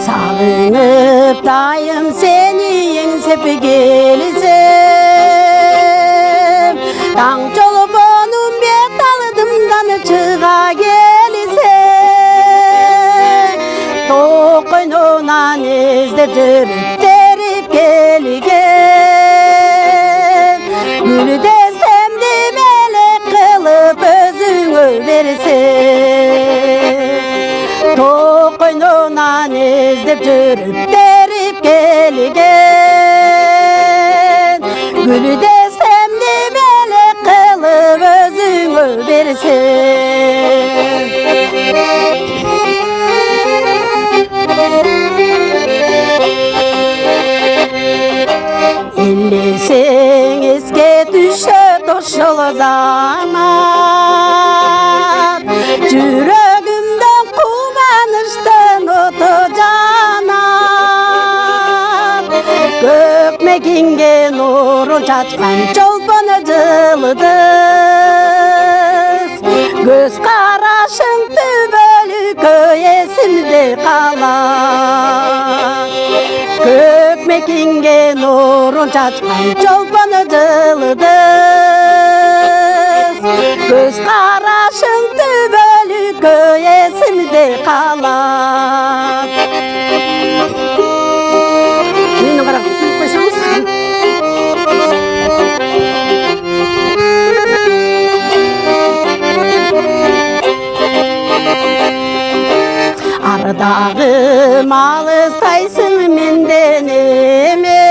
Sağınıp dayım seni еңсеп келсем, таң жолуп onun бет алдымдан чыга келсем, тоқ қойнынан іздеп жүріп теріп келген, гүл десем демелек қылып өзіңе берсем, тоқ қойнынан іздеп жүріп теріп келген, гүл десем демелек қылып өзіңе берсем. Ellesең еске düşет ошол заман, жүрөгүмдөн кубанычтын оту жанат, көк мекенге нурун чачкан чолпон жылдыз, көз карашың түбөлүккө эсимде калат, көк мекенге нурун чачкан чолпон жылдыз, көз карашың түбөлүккө эсимде калат. Мени карап күлүп койсоңуз. Ардагы алыстайсың менден эме,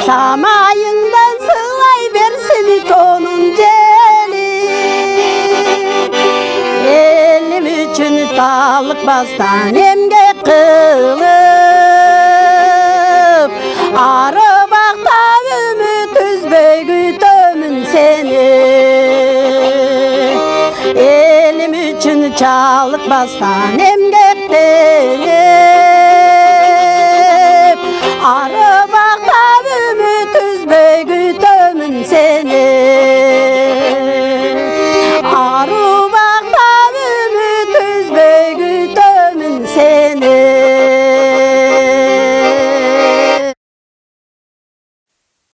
самайыңдан сылай берсин тонун жели, элим үчүн талыкпастан эмгек кылып, ары бакта үмүт үзбөй күтөмүн сени, элим үчүн чалыкпастан эмгектенip,